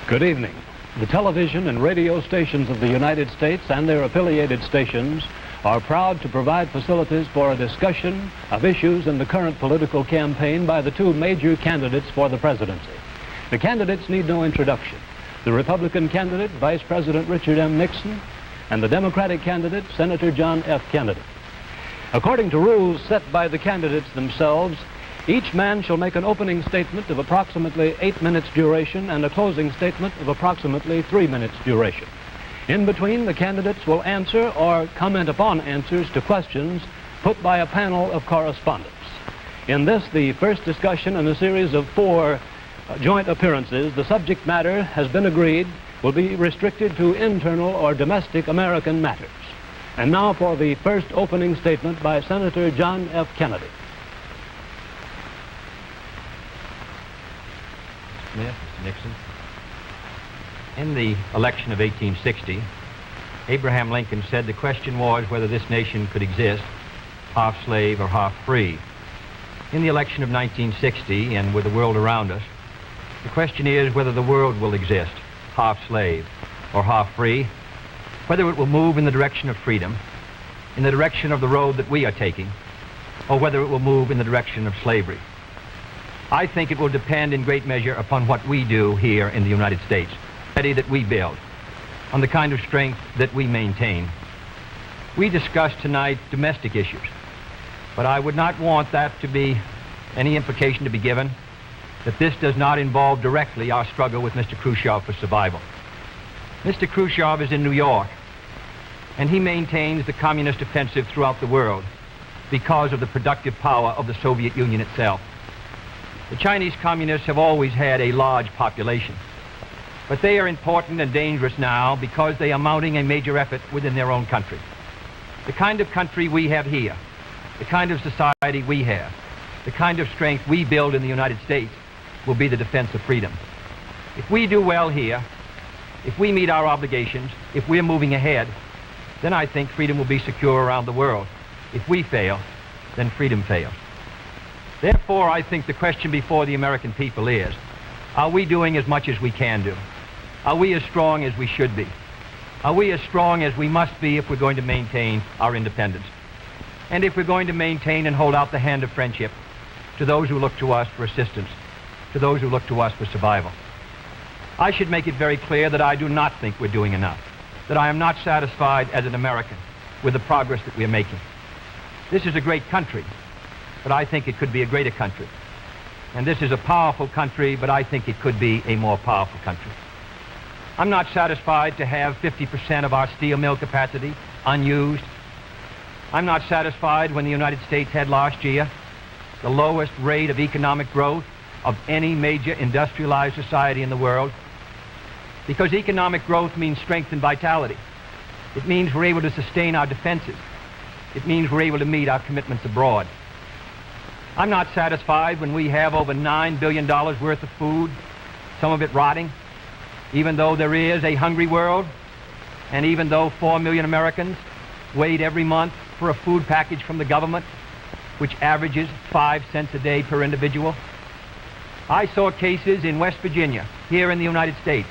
Good evening. The television and radio stations of the United States and their affiliated stations are proud to provide facilities for a discussion of issues in the current political campaign by the two major candidates for the presidency. The candidates need no introduction. The Republican candidate, Vice President Richard M. Nixon, and the Democratic candidate, Senator John F. Kennedy. According to rules set by the candidates themselves, each man shall make an opening statement of approximately 8 minutes duration and a closing statement of approximately 3 minutes duration. In between, the candidates will answer or comment upon answers to questions put by a panel of correspondents. In this, the first discussion in a series of 4 joint appearances, the subject matter has been agreed will be restricted to internal or domestic American matters. And now for the first opening statement by Senator John F. Kennedy. Smith, Mr. Nixon. In the election of 1860, Abraham Lincoln said the question was whether this nation could exist half slave or half free. In the election of 1960, and with the world around us, the question is whether the world will exist half slave or half free, whether it will move in the direction of freedom, in the direction of the road that we are taking, or whether it will move in the direction of slavery. I think it will depend in great measure upon what we do here in the United States, that we build, on the kind of strength that we maintain. We discussed tonight domestic issues, but I would not want that to be any implication to be given that this does not involve directly our struggle with Mr. Khrushchev for survival. Mr. Khrushchev is in New York, and he maintains the communist offensive throughout the world because of the productive power of the Soviet Union itself. The Chinese communists have always had a large population, but they are important and dangerous now because they are mounting a major effort within their own country. The kind of country we have here, the kind of society we have, the kind of strength we build in the United States will be the defense of freedom. If we do well here, if we meet our obligations, if we're moving ahead, then I think freedom will be secure around the world. If we fail, then freedom fails. Therefore, I think the question before the American people is, are we doing as much as we can do? Are we as strong as we should be? Are we as strong as we must be if we're going to maintain our independence? And if we're going to maintain and hold out the hand of friendship to those who look to us for assistance, to those who look to us for survival? I should make it very clear that I do not think we're doing enough, that I am not satisfied as an American with the progress that we're making. This is a great country, but I think it could be a greater country. And this is a powerful country, but I think it could be a more powerful country. I'm not satisfied to have 50% of our steel mill capacity unused. I'm not satisfied when the United States had last year the lowest rate of economic growth of any major industrialized society in the world, because economic growth means strength and vitality. It means we're able to sustain our defenses. It means we're able to meet our commitments abroad. I'm not satisfied when we have over $9 billion worth of food, some of it rotting, even though there is a hungry world, and even though 4 million Americans wait every month for a food package from the government, which averages 5 cents a day per individual. I saw cases in West Virginia, here in the United States,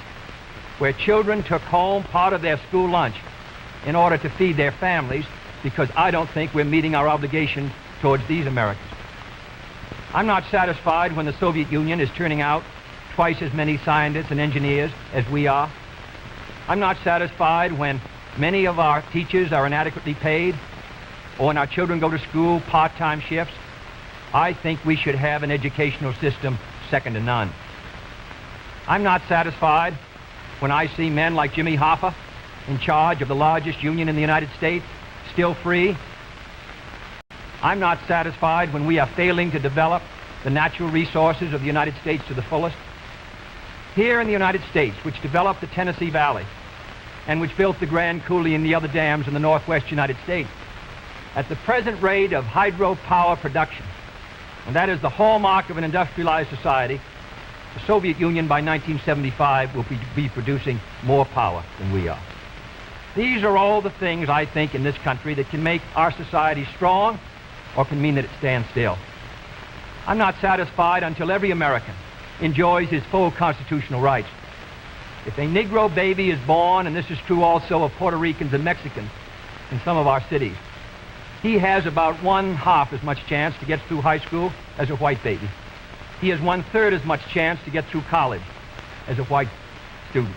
where children took home part of their school lunch in order to feed their families, because I don't think we're meeting our obligations towards these Americans. I'm not satisfied when the Soviet Union is turning out twice as many scientists and engineers as we are. I'm not satisfied when many of our teachers are inadequately paid, or when our children go to school part-time shifts. I think we should have an educational system second to none. I'm not satisfied when I see men like Jimmy Hoffa in charge of the largest union in the United States, still free. I'm not satisfied when we are failing to develop the natural resources of the United States to the fullest. Here in the United States, which developed the Tennessee Valley and which built the Grand Coulee and the other dams in the northwest United States, at the present rate of hydropower production, and that is the hallmark of an industrialized society, the Soviet Union by 1975 will be producing more power than we are. These are all the things, I think, in this country that can make our society strong or can mean that it stands still. I'm not satisfied until every American enjoys his full constitutional rights. If a Negro baby is born, and this is true also of Puerto Ricans and Mexicans in some of our cities, he has about 1/2 as much chance to get through high school as a white baby. He has 1/3 as much chance to get through college as a white student.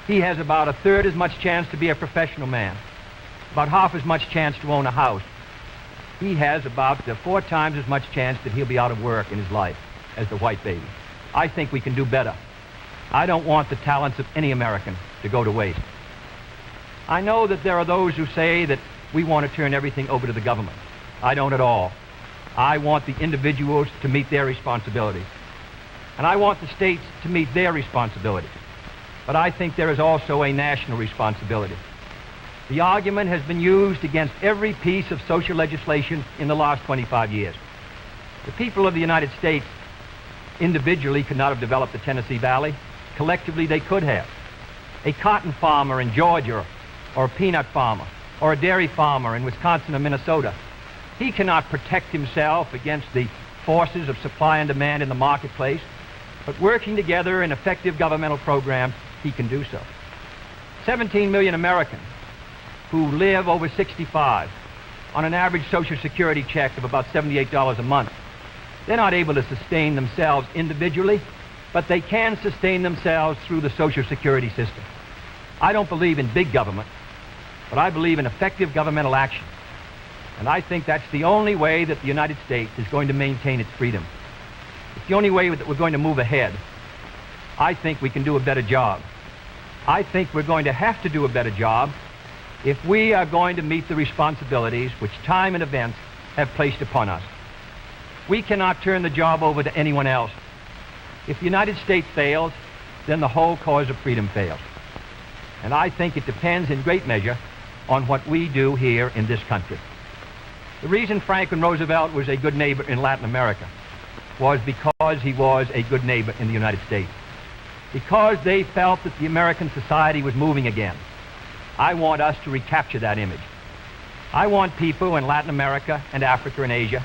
He has about 1/3 as much chance to be a professional man, about 1/2 as much chance to own a house. He has about 4 times as much chance that he'll be out of work in his life as the white baby. I think we can do better. I don't want the talents of any American to go to waste. I know that there are those who say that we want to turn everything over to the government. I don't at all. I want the individuals to meet their responsibilities. And I want the states to meet their responsibilities. But I think there is also a national responsibility. The argument has been used against every piece of social legislation in the last 25 years. The people of the United States individually could not have developed the Tennessee Valley. Collectively, they could have. A cotton farmer in Georgia, or a peanut farmer, or a dairy farmer in Wisconsin or Minnesota, he cannot protect himself against the forces of supply and demand in the marketplace, but working together in effective governmental programs, he can do so. 17 million Americans who live over 65 on an average Social Security check of about $78 a month. They're not able to sustain themselves individually, but they can sustain themselves through the Social Security system. I don't believe in big government, but I believe in effective governmental action. And I think that's the only way that the United States is going to maintain its freedom. It's the only way that we're going to move ahead. I think we can do a better job. I think we're going to have to do a better job if we are going to meet the responsibilities which time and events have placed upon us. We cannot turn the job over to anyone else. If the United States fails, then the whole cause of freedom fails. And I think it depends in great measure on what we do here in this country. The reason Franklin Roosevelt was a good neighbor in Latin America was because he was a good neighbor in the United States. Because they felt that the American society was moving again. I want us to recapture that image. I want people in Latin America and Africa and Asia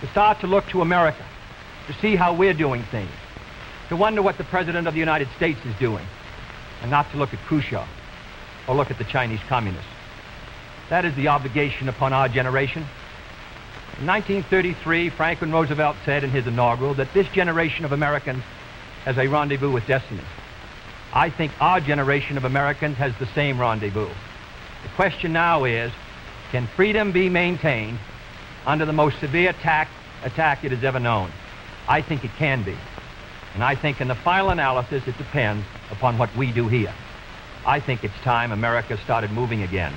to start to look to America, to see how we're doing things, to wonder what the President of the United States is doing, and not to look at Khrushchev or look at the Chinese communists. That is the obligation upon our generation. In 1933, Franklin Roosevelt said in his inaugural that this generation of Americans has a rendezvous with destiny. I think our generation of Americans has the same rendezvous. The question now is, can freedom be maintained under the most severe attack it has ever known? I think it can be. And I think in the final analysis, it depends upon what we do here. I think it's time America started moving again.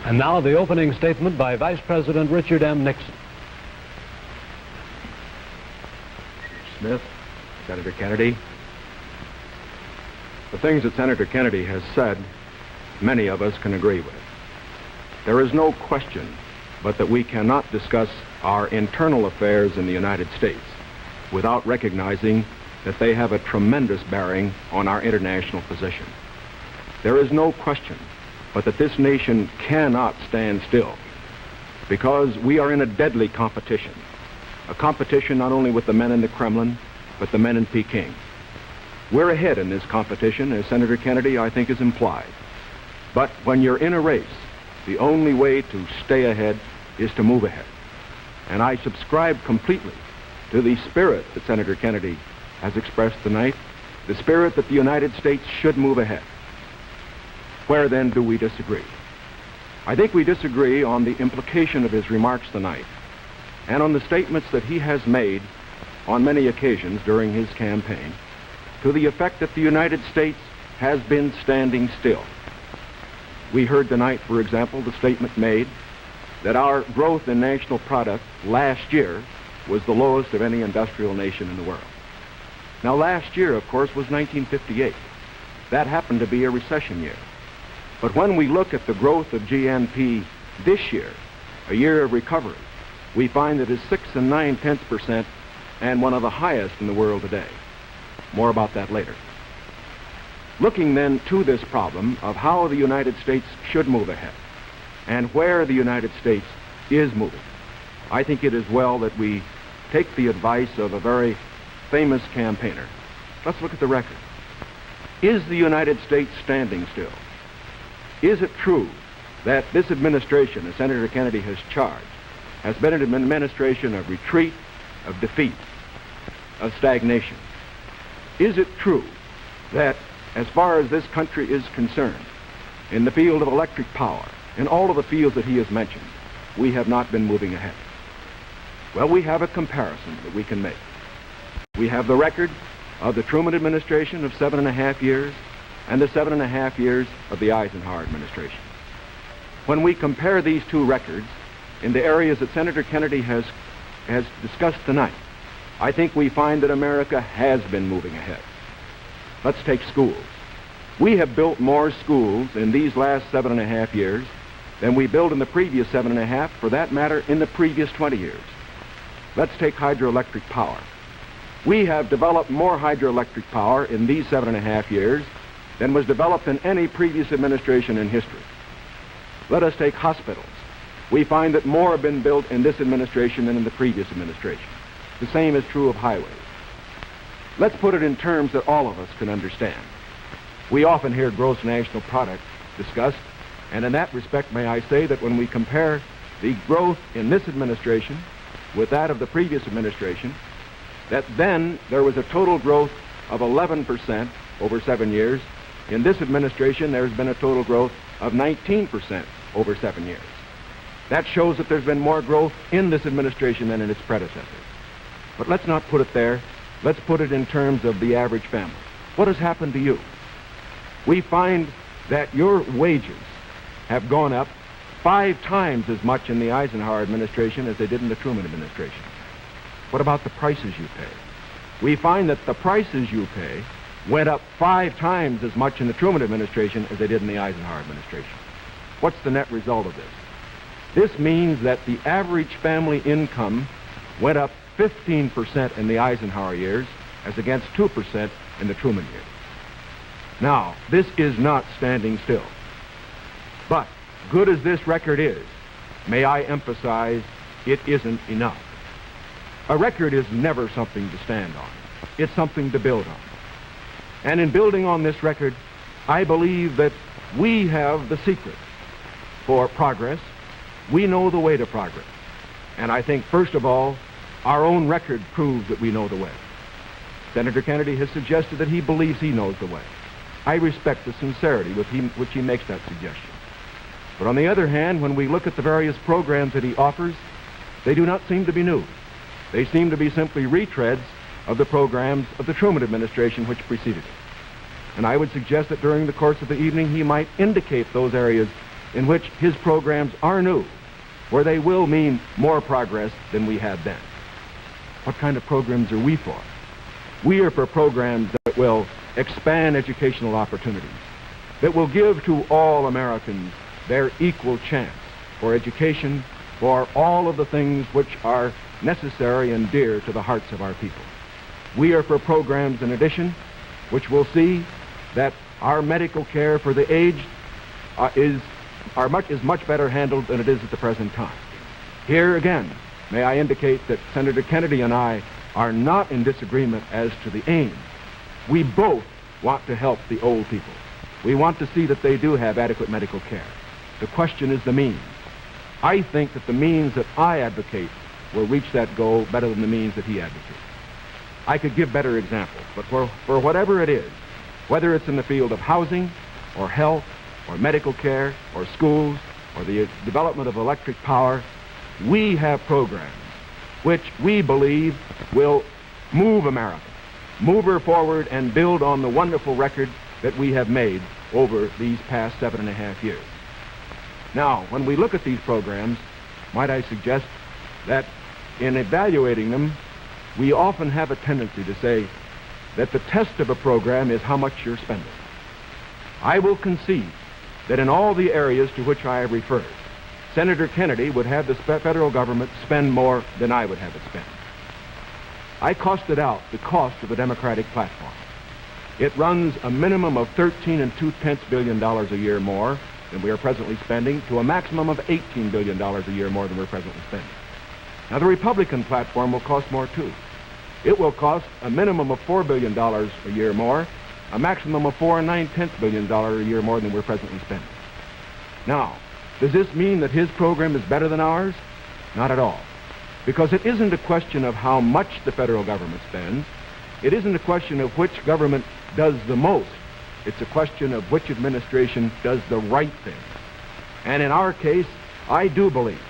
And now the opening statement by Vice President Richard M. Nixon. Smith, Senator Kennedy. The things that Senator Kennedy has said, many of us can agree with. There is no question but that we cannot discuss our internal affairs in the United States without recognizing that they have a tremendous bearing on our international position. There is no question but that this nation cannot stand still because we are in a deadly competition, a competition not only with the men in the Kremlin, but the men in Peking. We're ahead in this competition, as Senator Kennedy, I think, has implied. But when you're in a race, the only way to stay ahead is to move ahead. And I subscribe completely to the spirit that Senator Kennedy has expressed tonight, the spirit that the United States should move ahead. Where then do we disagree? I think we disagree on the implication of his remarks tonight and on the statements that he has made on many occasions during his campaign to the effect that the United States has been standing still. We heard tonight, for example, the statement made that our growth in national product last year was the lowest of any industrial nation in the world. Now, last year, of course, was 1958. That happened to be a recession year. But when we look at the growth of GNP this year, a year of recovery, we find that it's 6 9/10% and one of the highest in the world today. More about that later. Looking then to this problem of how the United States should move ahead and where the United States is moving, I think it is well that we take the advice of a very famous campaigner, Let's look at the record. Is the United States standing still? Is it true that this administration, as Senator Kennedy has charged, has been an administration of retreat, of defeat, of stagnation? Is it true that as far as this country is concerned, in the field of electric power, in all of the fields that he has mentioned, we have not been moving ahead? Well, we have a comparison that we can make. We have the record of the Truman administration of 7.5 years and the 7.5 years of the Eisenhower administration. When we compare these two records in the areas that Senator Kennedy has discussed tonight, I think we find that America has been moving ahead. Let's take schools. We have built more schools in these last 7.5 years than we built in the previous 7.5, for that matter, in the previous 20 years. Let's take hydroelectric power. We have developed more hydroelectric power in these 7.5 years than was developed in any previous administration in history. Let us take hospitals. We find that more have been built in this administration than in the previous administration. The same is true of highways. Let's put it in terms that all of us can understand. We often hear gross national product discussed, and in that respect, may I say that when we compare the growth in this administration with that of the previous administration, that then there was a total growth of 11% over 7 years. In this administration, there's been a total growth of 19% over 7 years. That shows that there's been more growth in this administration than in its predecessors. But let's not put it there. Let's put it in terms of the average family. What has happened to you? We find that your wages have gone up 5 times as much in the Eisenhower administration as they did in the Truman administration. What about the prices you pay? We find that the prices you pay went up 5 times as much in the Truman administration as they did in the Eisenhower administration. What's the net result of this? This means that the average family income went up 15% in the Eisenhower years as against 2% in the Truman years. Now, this is not standing still. But good as this record is, may I emphasize, it isn't enough. A record is never something to stand on. It's something to build on. And in building on this record, I believe that we have the secret for progress. We know the way to progress. And I think, first of all, our own record proves that we know the way. Senator Kennedy has suggested that he believes he knows the way. I respect the sincerity with which he makes that suggestion. But on the other hand, when we look at the various programs that he offers, they do not seem to be new. They seem to be simply retreads of the programs of the Truman administration which preceded it. And I would suggest that during the course of the evening he might indicate those areas in which his programs are new, where they will mean more progress than we had then. What kind of programs are we for? We are for programs that will expand educational opportunities, that will give to all Americans their equal chance for education, for all of the things which are necessary and dear to the hearts of our people. We are for programs, in addition, which will see that our medical care for the aged is much better handled than it is at the present time. Here again, may I indicate that Senator Kennedy and I are not in disagreement as to the aim. We both want to help the old people. We want to see that they do have adequate medical care. The question is the means. I think that the means that I advocate will reach that goal better than the means that he advocates. I could give better examples, but for whatever it is, whether it's in the field of housing or health or medical care or schools or the development of electric power, we have programs which we believe will move America, move her forward and build on the wonderful record that we have made over these past 7.5 years. Now, when we look at these programs, might I suggest that in evaluating them, we often have a tendency to say that the test of a program is how much you're spending. I will concede that in all the areas to which I have referred, Senator Kennedy would have the federal government spend more than I would have it spend. I costed out the cost of the Democratic platform. It runs a minimum of $13.2 billion a year more than we are presently spending to a maximum of $18 billion a year more than we're presently spending. Now, the Republican platform will cost more, too. It will cost a minimum of $4 billion a year more, a maximum of $4 9/10 billion a year more than we're presently spending. Now, does this mean that his program is better than ours? Not at all. Because it isn't a question of how much the federal government spends. It isn't a question of which government does the most. It's a question of which administration does the right thing. And in our case, I do believe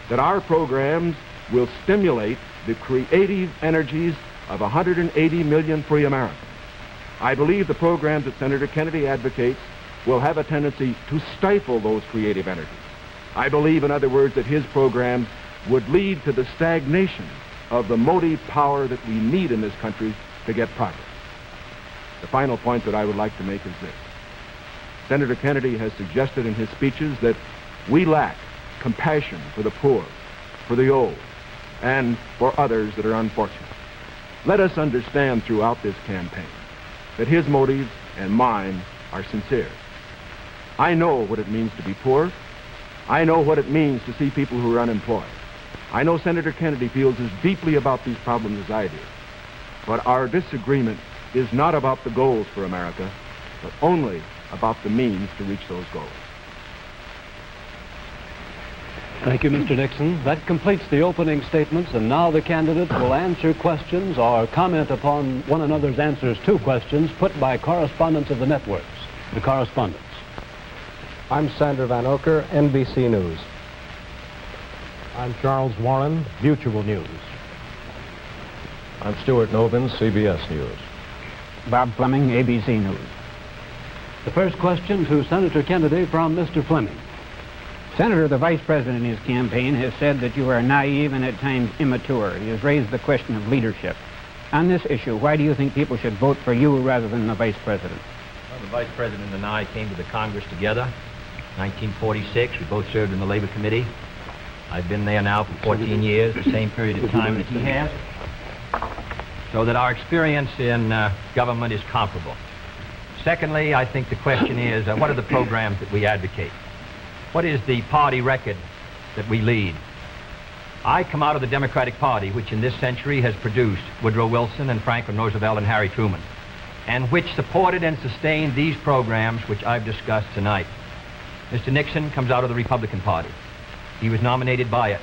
that our programs will stimulate the creative energies of 180 million free Americans. I believe the programs that Senator Kennedy advocates will have a tendency to stifle those creative energies. I believe, in other words, that his programs would lead to the stagnation of the motive power that we need in this country to get progress. The final point that I would like to make is this. Senator Kennedy has suggested in his speeches that we lack compassion for the poor, for the old, and for others that are unfortunate. Let us understand throughout this campaign that his motives and mine are sincere. I know what it means to be poor. I know what it means to see people who are unemployed. I know Senator Kennedy feels as deeply about these problems as I do. But our disagreement is not about the goals for America, but only about the means to reach those goals. Thank you, Mr. Nixon. That completes the opening statements, and now the candidates will answer questions or comment upon one another's answers to questions put by correspondents of the networks. The correspondents. I'm Sandra Van Oker, NBC News. I'm Charles Warren, Mutual News. I'm Stuart Novin, CBS News. Bob Fleming, ABC News. The first question to Senator Kennedy from Mr. Fleming. Senator, the Vice President in his campaign has said that you are naive and at times immature. He has raised the question of leadership. On this issue, why do you think people should vote for you rather than the Vice President? Well, the Vice President and I came to the Congress together. 1946, we both served in the Labor Committee. I've been there now for 14 years, the same period of time that he has. So that our experience in government is comparable. Secondly, I think the question is, what are the programs that we advocate? What is the party record that we lead? I come out of the Democratic Party, which in this century has produced Woodrow Wilson and Franklin Roosevelt and Harry Truman, and which supported and sustained these programs which I've discussed tonight. Mr. Nixon comes out of the Republican Party. He was nominated by it.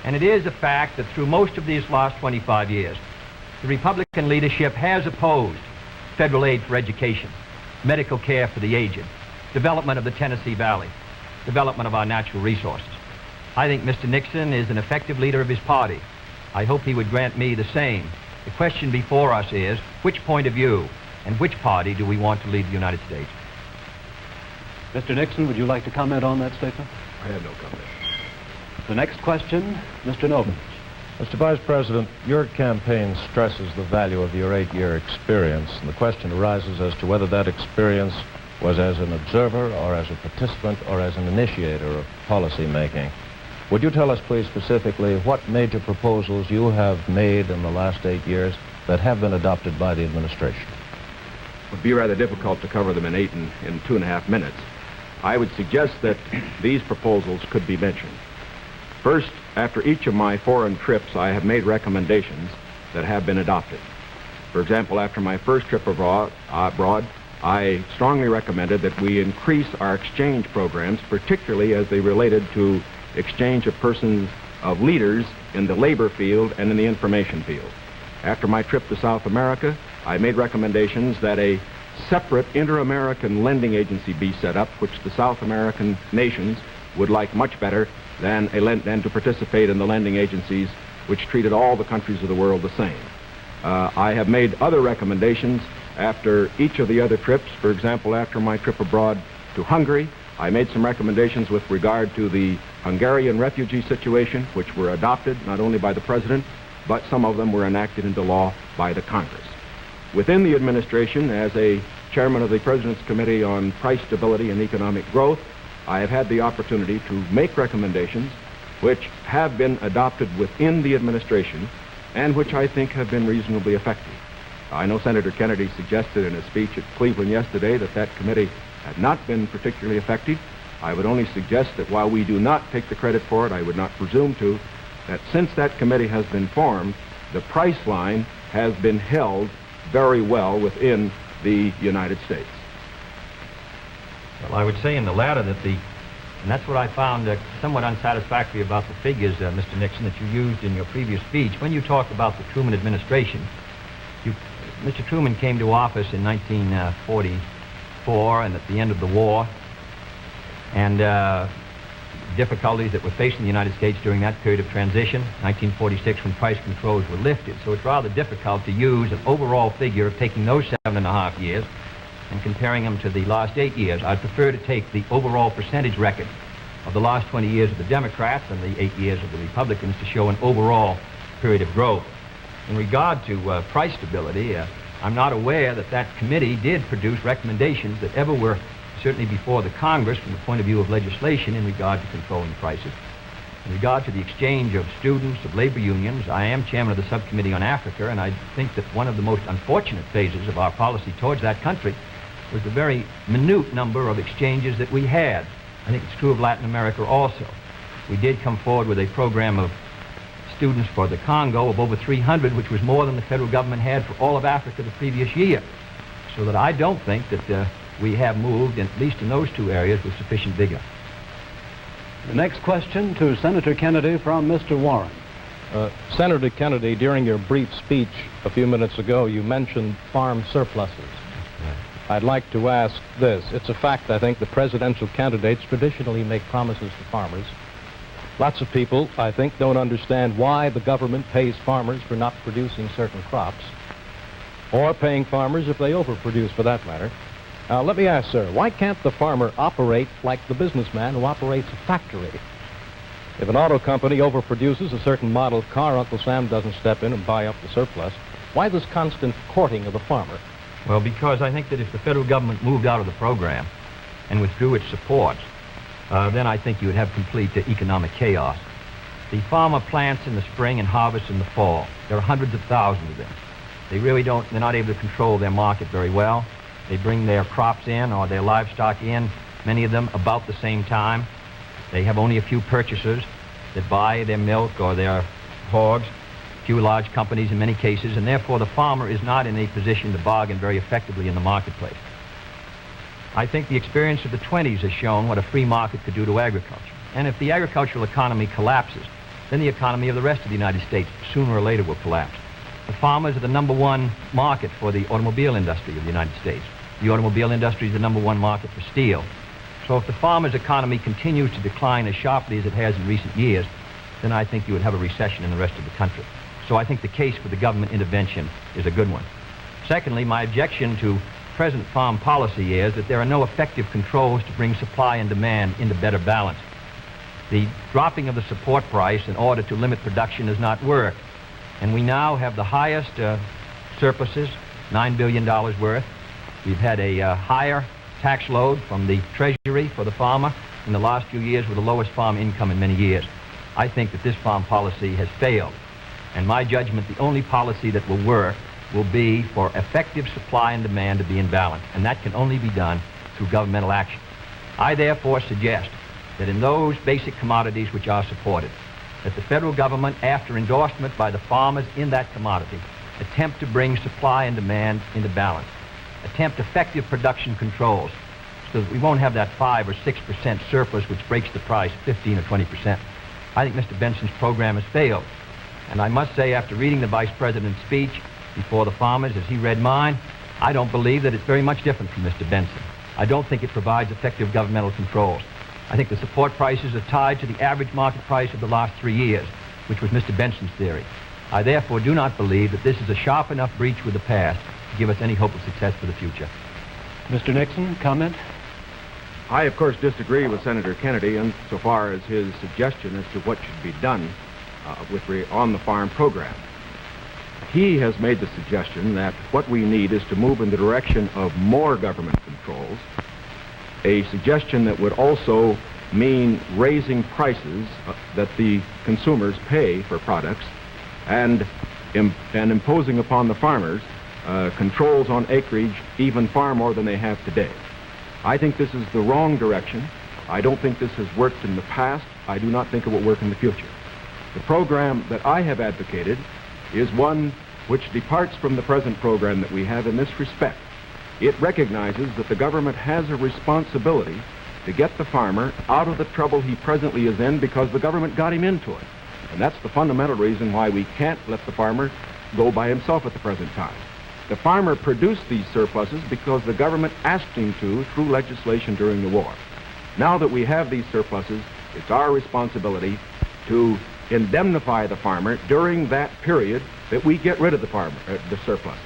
And it is a fact that through most of these last 25 years, the Republican leadership has opposed federal aid for education, medical care for the aged, development of the Tennessee Valley, development of our natural resources. I think Mr. Nixon is an effective leader of his party. I hope he would grant me the same. The question before us is, which point of view and which party do we want to lead the United States? Mr. Nixon, would you like to comment on that statement? I have no comment. The next question, Mr. Novin. Mr. Vice President, your campaign stresses the value of your 8-year experience, and the question arises as to whether that experience was as an observer or as a participant or as an initiator of policy making. Would you tell us, please, specifically what major proposals you have made in the last 8 years that have been adopted by the administration? It would be rather difficult to cover them in 2.5 minutes. I would suggest that these proposals could be mentioned. First, after each of my foreign trips, I have made recommendations that have been adopted. For example, after my first trip abroad, I strongly recommended that we increase our exchange programs, particularly as they related to exchange of persons, of leaders in the labor field and in the information field. After my trip to South America, I made recommendations that a separate inter-American lending agency be set up, which the South American nations would like much better than to participate in the lending agencies which treated all the countries of the world the same. I have made other recommendations after each of the other trips. For example, after my trip abroad to Hungary, I made some recommendations with regard to the Hungarian refugee situation, which were adopted not only by the President, but some of them were enacted into law by the Congress. Within the administration, as a chairman of the President's Committee on Price Stability and Economic Growth, I have had the opportunity to make recommendations which have been adopted within the administration and which I think have been reasonably effective. I know Senator Kennedy suggested in a speech at Cleveland yesterday that that committee had not been particularly effective. I would only suggest that while we do not take the credit for it, I would not presume to, that since that committee has been formed, the price line has been held very well within the United States. Well, I would say in the latter that and that's what I found somewhat unsatisfactory about the figures, Mr. Nixon, that you used in your previous speech. When you talked about the Truman administration, Mr. Truman came to office in 1944 and at the end of the war, and difficulties that were facing the United States during that period of transition, 1946, when price controls were lifted. So it's rather difficult to use an overall figure of taking those 7.5 years and comparing them to the last 8 years. I'd prefer to take the overall percentage record of the last 20 years of the Democrats and the 8 years of the Republicans to show an overall period of growth. In regard to price stability, I'm not aware that that committee did produce recommendations that ever were certainly before the Congress from the point of view of legislation in regard to controlling prices. In regard to the exchange of students, of labor unions, I am chairman of the subcommittee on Africa, and I think that one of the most unfortunate phases of our policy towards that country was the very minute number of exchanges that we had. I think it's true of Latin America also. We did come forward with a program of students for the Congo of over 300, which was more than the federal government had for all of Africa the previous year. So that I don't think that we have moved, at least in those two areas, with sufficient vigor. The next question to Senator Kennedy from Mr. Warren. Senator Kennedy, during your brief speech a few minutes ago, you mentioned farm surpluses. I'd like to ask this. It's a fact, I think, that presidential candidates traditionally make promises to farmers. Lots of people, I think, don't understand why the government pays farmers for not producing certain crops, or paying farmers if they overproduce, for that matter. Let me ask, sir, why can't the farmer operate like the businessman who operates a factory? If an auto company overproduces a certain model car, Uncle Sam doesn't step in and buy up the surplus. Why this constant courting of the farmer? Well, because I think that if the federal government moved out of the program and withdrew its support, then I think you would have complete economic chaos. The farmer plants in the spring and harvests in the fall. There are hundreds of thousands of them. They're not able to control their market very well. They bring their crops in or their livestock in, many of them about the same time. They have only a few purchasers that buy their milk or their hogs, few large companies in many cases, and therefore the farmer is not in a position to bargain very effectively in the marketplace. I think the experience of the 20s has shown what a free market could do to agriculture. And if the agricultural economy collapses, then the economy of the rest of the United States sooner or later will collapse. The farmers are the #1 market for the automobile industry of the United States. The automobile industry is the #1 market for steel. So if the farmer's economy continues to decline as sharply as it has in recent years, then I think you would have a recession in the rest of the country. So I think the case for the government intervention is a good one. Secondly, my objection to present farm policy is that there are no effective controls to bring supply and demand into better balance. The dropping of the support price in order to limit production does not work. And we now have the highest surpluses, $9 billion worth. We've had a higher tax load from the Treasury for the farmer in the last few years with the lowest farm income in many years. I think that this farm policy has failed. And my judgment, the only policy that will work will be for effective supply and demand to be in balance. And that can only be done through governmental action. I therefore suggest that in those basic commodities which are supported, that the federal government, after endorsement by the farmers in that commodity, attempt to bring supply and demand into balance. Attempt effective production controls so that we won't have that 5 or 6% surplus which breaks the price 15 or 20%. I think Mr. Benson's program has failed. And I must say, after reading the Vice President's speech before the farmers as he read mine, I don't believe that it's very much different from Mr. Benson. I don't think it provides effective governmental controls. I think the support prices are tied to the average market price of the last 3 years, which was Mr. Benson's theory. I therefore do not believe that this is a sharp enough breach with the past to give us any hope of success for the future. Mr. Nixon, comment? I, of course, disagree with Senator Kennedy insofar as his suggestion as to what should be done on the farm program. He has made the suggestion that what we need is to move in the direction of more government controls, a suggestion that would also mean raising prices that the consumers pay for products and imposing upon the farmers controls on acreage even far more than they have today. I think this is the wrong direction. I don't think this has worked in the past. I do not think it will work in the future. The program that I have advocated is one which departs from the present program that we have in this respect. It recognizes that the government has a responsibility to get the farmer out of the trouble he presently is in because the government got him into it. And that's the fundamental reason why we can't let the farmer go by himself at the present time. The farmer produced these surpluses because the government asked him to through legislation during the war. Now that we have these surpluses, it's our responsibility to indemnify the farmer during that period that we get rid of the surpluses.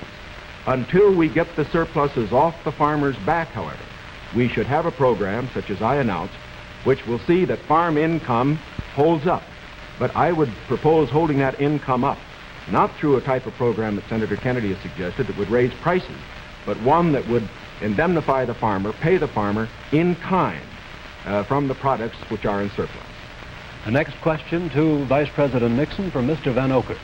Until we get the surpluses off the farmer's back, however, we should have a program, such as I announced, which will see that farm income holds up. But I would propose holding that income up, not through a type of program that Senator Kennedy has suggested that would raise prices, but one that would indemnify the farmer, pay the farmer in kind from the products which are in surplus. The next question to Vice President Nixon from Mr. Van Oker.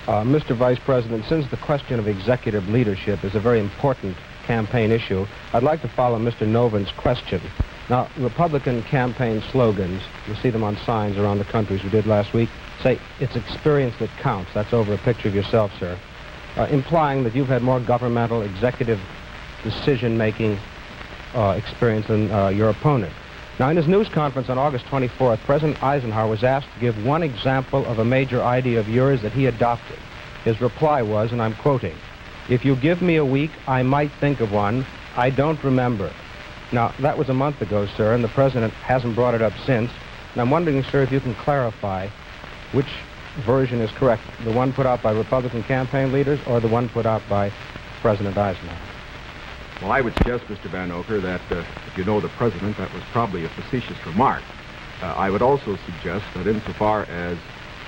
Mr. Vice President, since the question of executive leadership is a very important campaign issue, I'd like to follow Mr. Novan's question. Now, Republican campaign slogans, you see them on signs around the country, as we did last week, say, it's experience that counts. That's over a picture of yourself, sir, implying that you've had more governmental executive decision-making experience than your opponent. Now, in his news conference on August 24th, President Eisenhower was asked to give one example of a major idea of yours that he adopted. His reply was, and I'm quoting, "If you give me a week, I might think of one. I don't remember." Now, that was a month ago, sir, and the President hasn't brought it up since. And I'm wondering, sir, if you can clarify which version is correct, the one put out by Republican campaign leaders or the one put out by President Eisenhower? Well, I would suggest, Mr. Van Oker, that if you know the President, that was probably a facetious remark. I would also suggest that insofar as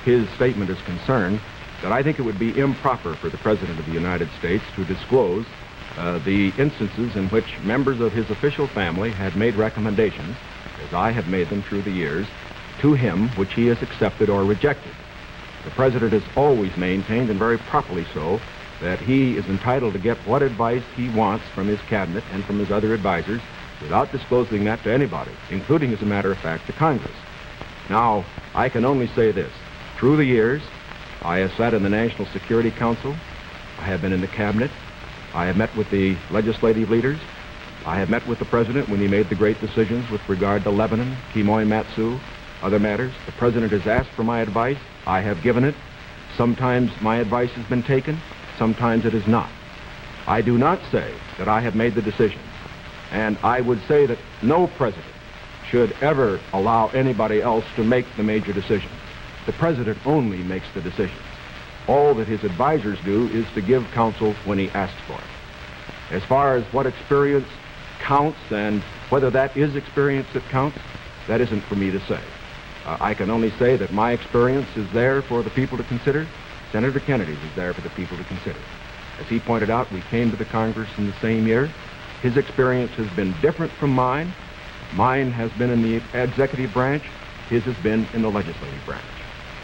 his statement is concerned, that I think it would be improper for the President of the United States to disclose the instances in which members of his official family had made recommendations, as I have made them through the years, to him which he has accepted or rejected. The President has always maintained, and very properly so, that he is entitled to get what advice he wants from his cabinet and from his other advisors without disclosing that to anybody, including, as a matter of fact, to Congress. Now, I can only say this. Through the years, I have sat in the National Security Council. I have been in the cabinet. I have met with the legislative leaders. I have met with the President when he made the great decisions with regard to Lebanon, Quemoy Matsu, other matters. The President has asked for my advice. I have given it. Sometimes my advice has been taken. Sometimes it is not. I do not say that I have made the decisions, and I would say that no president should ever allow anybody else to make the major decisions. The President only makes the decisions. All that his advisors do is to give counsel when he asks for it. As far as what experience counts and whether that is experience that counts, that isn't for me to say. I can only say that my experience is there for the people to consider. Senator Kennedy's is there for the people to consider. As he pointed out, we came to the Congress in the same year. His experience has been different from mine. Mine has been in the executive branch. His has been in the legislative branch.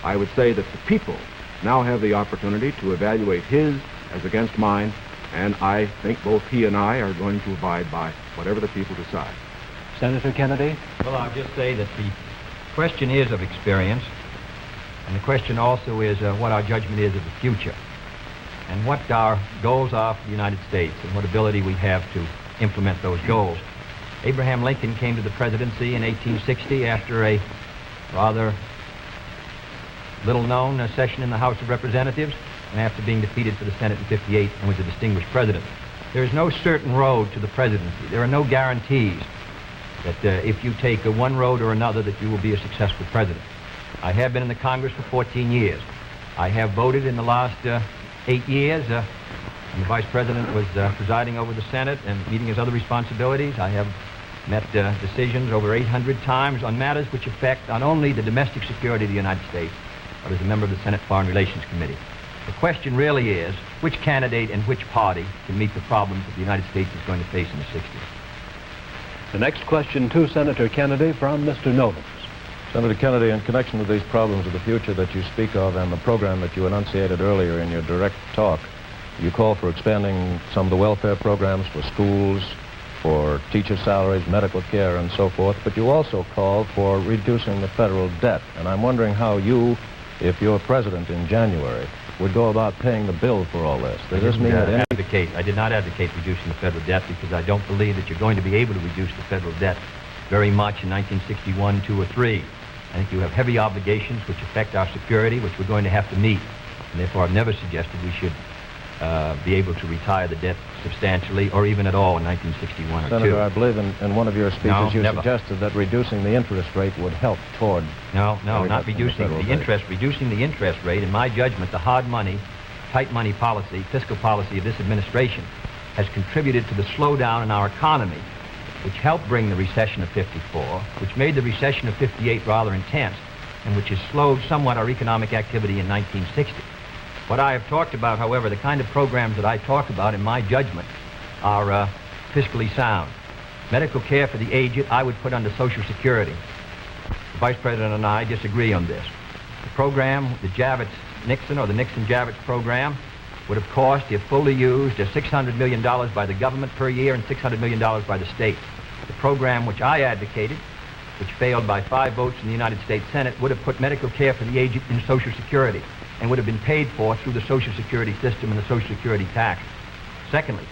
I would say that the people now have the opportunity to evaluate his as against mine, and I think both he and I are going to abide by whatever the people decide. Senator Kennedy? Well, I'll just say that the question is of experience, and the question also is what our judgment is of the future, and what our goals are for the United States, and what ability we have to implement those goals. Abraham Lincoln came to the presidency in 1860 after a rather little-known session in the House of Representatives, and after being defeated for the Senate in 58, and was a distinguished president. There is no certain road to the presidency. There are no guarantees that if you take one road or another that you will be a successful president. I have been in the Congress for 14 years. I have voted in the last 8 years. And the Vice President was presiding over the Senate and meeting his other responsibilities. I have met decisions over 800 times on matters which affect not only the domestic security of the United States, but as a member of the Senate Foreign Relations Committee. The question really is, which candidate and which party can meet the problems that the United States is going to face in the 60s? The next question to Senator Kennedy from Mr. Novins. Senator Kennedy, in connection with these problems of the future that you speak of and the program that you enunciated earlier in your direct talk, you call for expanding some of the welfare programs for schools, for teacher salaries, medical care, and so forth, but you also call for reducing the federal debt. And I'm wondering how you, if you're president in January, would go about paying the bill for all this? Does this mean that I did not advocate reducing the federal debt because I don't believe that you're going to be able to reduce the federal debt very much in 1961, 2, or 3. I think you have heavy obligations which affect our security, which we're going to have to meet. And therefore, I've never suggested we should be able to retire the debt substantially or even at all in 1961 or 2. Senator, I believe in one of your speeches you never. suggested that reducing the interest rate would help toward... No, not reducing the interest. Reducing the interest rate, in my judgment, the hard money, tight money policy, fiscal policy of this administration has contributed to the slowdown in our economy, which helped bring the recession of 54, which made the recession of 58 rather intense, and which has slowed somewhat our economic activity in 1960. What I have talked about, however, the kind of programs that I talk about, in my judgment, are fiscally sound. Medical care for the aged, I would put under Social Security. The Vice President and I disagree on this. The program, the Javits-Nixon or the Nixon-Javits program, would have cost, if fully used, $600 million by the government per year and $600 million by the state. The program which I advocated, which failed by 5 votes in the United States Senate, would have put medical care for the aged in Social Security and would have been paid for through the Social Security system and the Social Security tax. Secondly,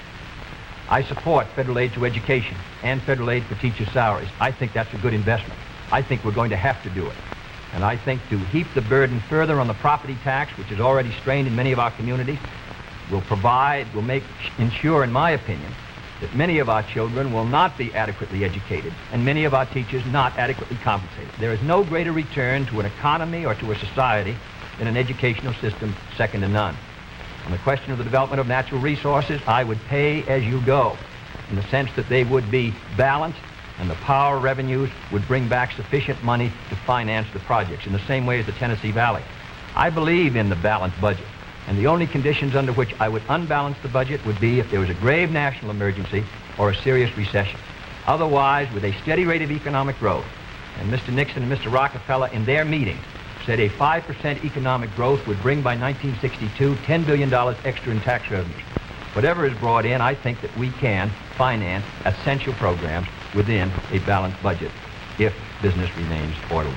I support federal aid to education and federal aid for teachers' salaries. I think that's a good investment. I think we're going to have to do it. And I think to heap the burden further on the property tax, which is already strained in many of our communities, will ensure, in my opinion, that many of our children will not be adequately educated and many of our teachers not adequately compensated. There is no greater return to an economy or to a society than an educational system second to none. On the question of the development of natural resources, I would pay as you go, in the sense that they would be balanced and the power revenues would bring back sufficient money to finance the projects, in the same way as the Tennessee Valley. I believe in the balanced budget, and the only conditions under which I would unbalance the budget would be if there was a grave national emergency or a serious recession. Otherwise, with a steady rate of economic growth, and Mr. Nixon and Mr. Rockefeller in their meetings said a 5% economic growth would bring by 1962 $10 billion extra in tax revenues. Whatever is brought in, I think that we can finance essential programs within a balanced budget if business remains orderly.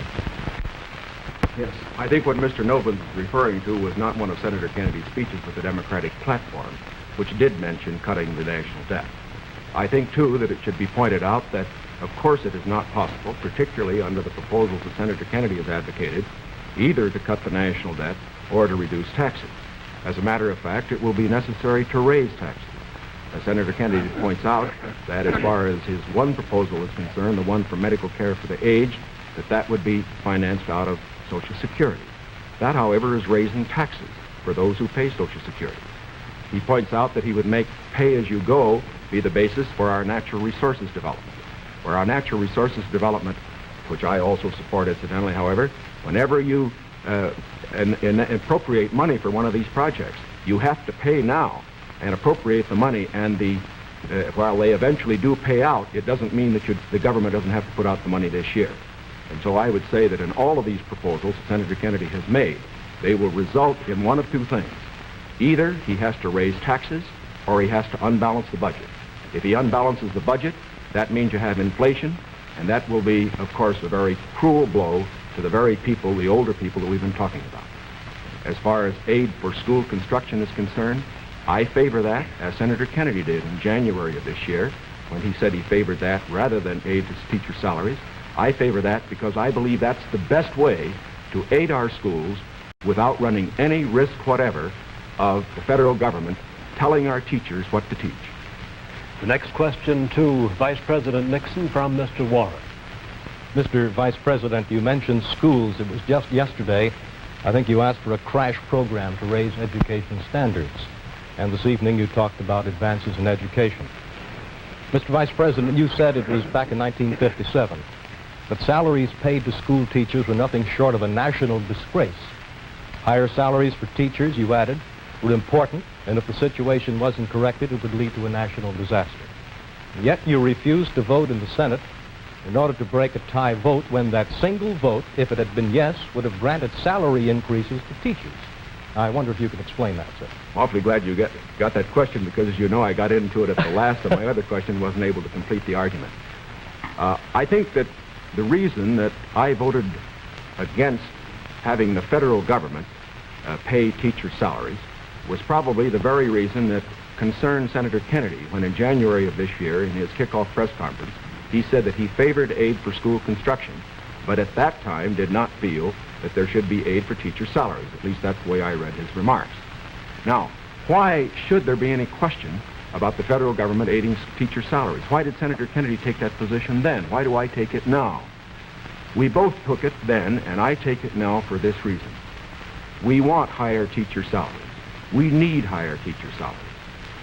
Yes, I think what Mr. Noble was referring to was not one of Senator Kennedy's speeches, but the Democratic platform, which did mention cutting the national debt. I think, too, that it should be pointed out that, of course, it is not possible, particularly under the proposals that Senator Kennedy has advocated, either to cut the national debt or to reduce taxes. As a matter of fact, it will be necessary to raise taxes. As Senator Kennedy points out, that as far as his one proposal is concerned, the one for medical care for the aged, that would be financed out of Social Security. That, however, is raising taxes for those who pay Social Security. He points out that he would make pay-as-you-go be the basis for our natural resources development. For our natural resources development, which I also support incidentally, however, whenever you appropriate money for one of these projects, you have to pay now and appropriate the money, and while they eventually do pay out, it doesn't mean that the government doesn't have to put out the money this year. And so I would say that in all of these proposals that Senator Kennedy has made, they will result in one of two things. Either he has to raise taxes or he has to unbalance the budget. If he unbalances the budget, that means you have inflation, and that will be, of course, a very cruel blow to the very people, the older people that we've been talking about. As far as aid for school construction is concerned, I favor that, as Senator Kennedy did in January of this year, when he said he favored that rather than aid to teacher salaries. I favor that because I believe that's the best way to aid our schools without running any risk whatever of the federal government telling our teachers what to teach. The next question to Vice President Nixon from Mr. Warren. Mr. Vice President, you mentioned schools. It was just yesterday, I think you asked for a crash program to raise education standards. And this evening you talked about advances in education. Mr. Vice President, you said it was back in 1957 that salaries paid to school teachers were nothing short of a national disgrace. Higher salaries for teachers, you added, were important, and if the situation wasn't corrected, it would lead to a national disaster. And yet you refused to vote in the Senate in order to break a tie vote when that single vote, if it had been yes, would have granted salary increases to teachers. I wonder if you could explain that, sir. I'm awfully glad you got that question, because as you know, I got into it at the last of my other question, wasn't able to complete the argument. I think that the reason that I voted against having the federal government pay teacher salaries was probably the very reason that concerned Senator Kennedy when in January of this year in his kickoff press conference he said that he favored aid for school construction, but at that time did not feel that there should be aid for teacher salaries. At least that's the way I read his remarks. Now, why should there be any question about the federal government aiding teacher salaries? Why did Senator Kennedy take that position then? Why do I take it now? We both took it then, and I take it now for this reason. We want higher teacher salaries. We need higher teacher salaries.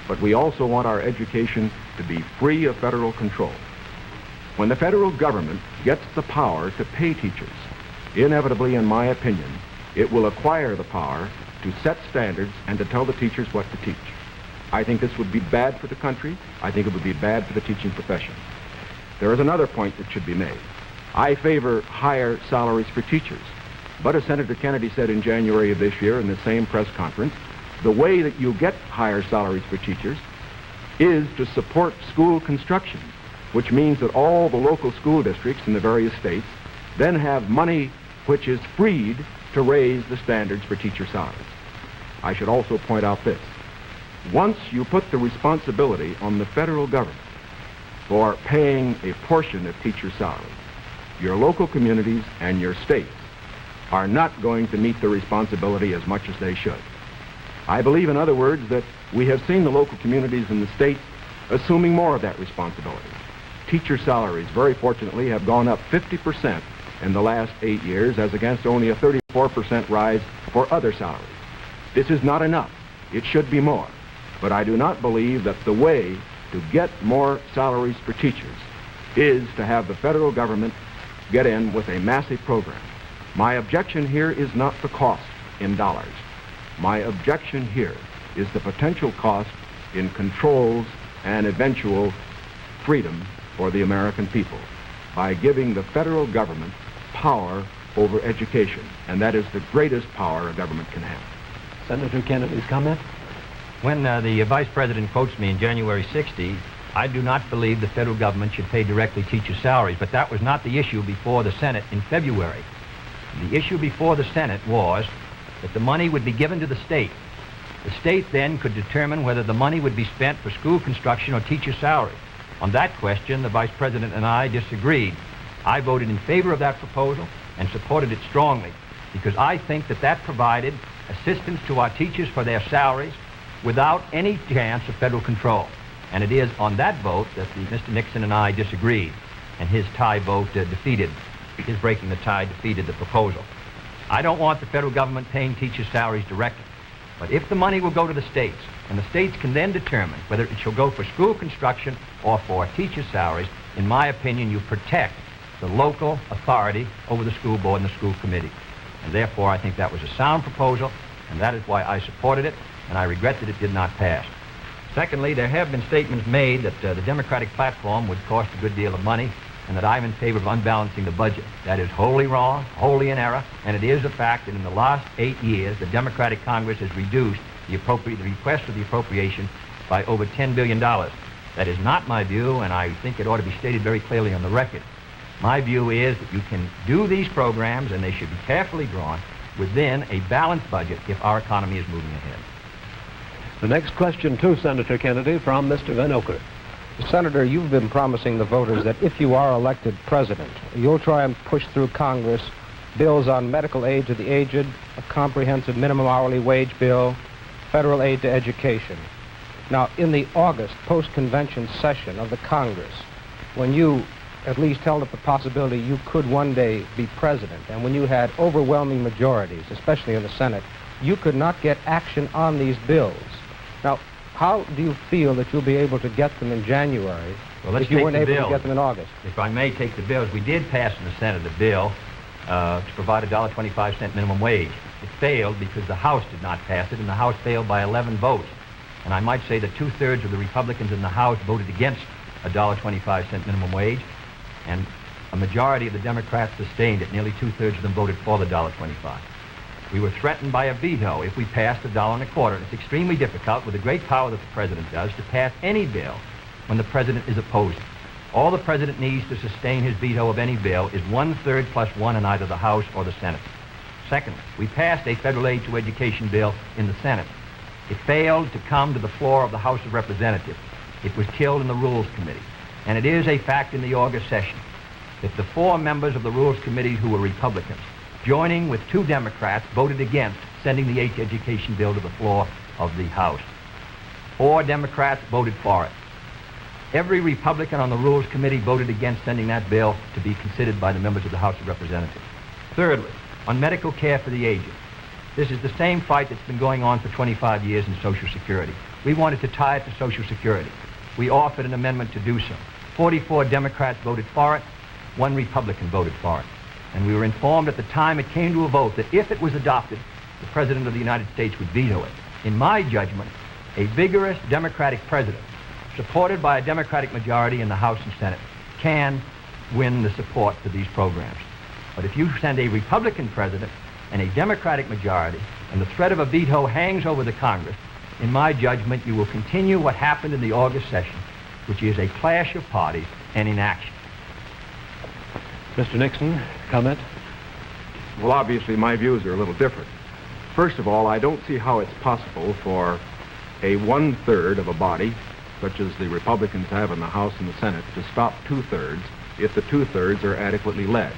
But we also want our education to be free of federal control. When the federal government gets the power to pay teachers, inevitably, in my opinion, it will acquire the power to set standards and to tell the teachers what to teach. I think this would be bad for the country. I think it would be bad for the teaching profession. There is another point that should be made. I favor higher salaries for teachers. But as Senator Kennedy said in January of this year in the same press conference, the way that you get higher salaries for teachers is to support school construction, which means that all the local school districts in the various states then have money which is freed to raise the standards for teacher salaries. I should also point out this. Once you put the responsibility on the federal government for paying a portion of teacher salaries, your local communities and your states are not going to meet the responsibility as much as they should. I believe, in other words, that we have seen the local communities in the states assuming more of that responsibility. Teacher salaries, very fortunately, have gone up 50% in the last 8 years, as against only a 34% rise for other salaries. This is not enough. It should be more. But I do not believe that the way to get more salaries for teachers is to have the federal government get in with a massive program. My objection here is not the cost in dollars. My objection here is the potential cost in controls and eventual freedom for the American people by giving the federal government power over education, and that is the greatest power a government can have. Senator Kennedy's comment? When the Vice President quotes me in January 60, I do not believe the federal government should pay directly teacher salaries, but that was not the issue before the Senate in February. The issue before the Senate was that the money would be given to the state. The state then could determine whether the money would be spent for school construction or teacher salary. On that question, the Vice President and I disagreed. I voted in favor of that proposal and supported it strongly because I think that that provided assistance to our teachers for their salaries without any chance of federal control. And it is on that vote that Mr. Nixon and I disagreed, and his tie vote defeated. His breaking the tie defeated the proposal. I don't want the federal government paying teachers' salaries directly. But if the money will go to the states, and the states can then determine whether it shall go for school construction or for teacher salaries, in my opinion, you protect the local authority over the school board and the school committee. And therefore, I think that was a sound proposal, and that is why I supported it, and I regret that it did not pass. Secondly, there have been statements made that the Democratic platform would cost a good deal of money, and that I'm in favor of unbalancing the budget. That is wholly wrong, wholly in error, and it is a fact that in the last 8 years, the Democratic Congress has reduced the request for the appropriation by over $10 billion. That is not my view, and I think it ought to be stated very clearly on the record. My view is that you can do these programs, and they should be carefully drawn within a balanced budget if our economy is moving ahead. The next question to Senator Kennedy from Mr. Van Oker. Senator, you've been promising the voters that if you are elected president, you'll try and push through Congress bills on medical aid to the aged, a comprehensive minimum hourly wage bill, federal aid to education. Now, in the August post-convention session of the Congress, when you at least held up the possibility you could one day be president, and when you had overwhelming majorities, especially in the Senate, you could not get action on these bills. Now, how do you feel that you'll be able to get them in January if you weren't able to get them in August? If I may take the bills, we did pass in the Senate a bill to provide a $1.25 minimum wage. It failed because the House did not pass it, and the House failed by 11 votes. And I might say that 2/3 of the Republicans in the House voted against a $1.25 minimum wage, and a majority of the Democrats sustained it. Nearly 2/3 of them voted for the $1.25. We were threatened by a veto if we passed $1.25. It's extremely difficult, with the great power that the president does, to pass any bill when the president is opposed. All the president needs to sustain his veto of any bill is 1/3 +1 in either the House or the Senate. Secondly, we passed a federal aid to education bill in the Senate. It failed to come to the floor of the House of Representatives. It was killed in the Rules Committee. And it is a fact in the August session that the 4 members of the Rules Committee who were Republicans, joining with 2 Democrats, voted against sending the aid to education bill to the floor of the House. 4 Democrats voted for it. Every Republican on the Rules Committee voted against sending that bill to be considered by the members of the House of Representatives. Thirdly, on medical care for the aged. This is the same fight that's been going on for 25 years in Social Security. We wanted to tie it to Social Security. We offered an amendment to do so. 44 Democrats voted for it. 1 Republican voted for it. And we were informed at the time it came to a vote that if it was adopted, the President of the United States would veto it. In my judgment, a vigorous Democratic president, supported by a Democratic majority in the House and Senate, can win the support for these programs. But if you send a Republican president and a Democratic majority, and the threat of a veto hangs over the Congress, in my judgment, you will continue what happened in the August session, which is a clash of parties and inaction. Mr. Nixon, comment? Well, obviously, my views are a little different. First of all, I don't see how it's possible for a 1/3 of a body, such as the Republicans have in the House and the Senate, to stop 2/3 if the 2/3 are adequately led.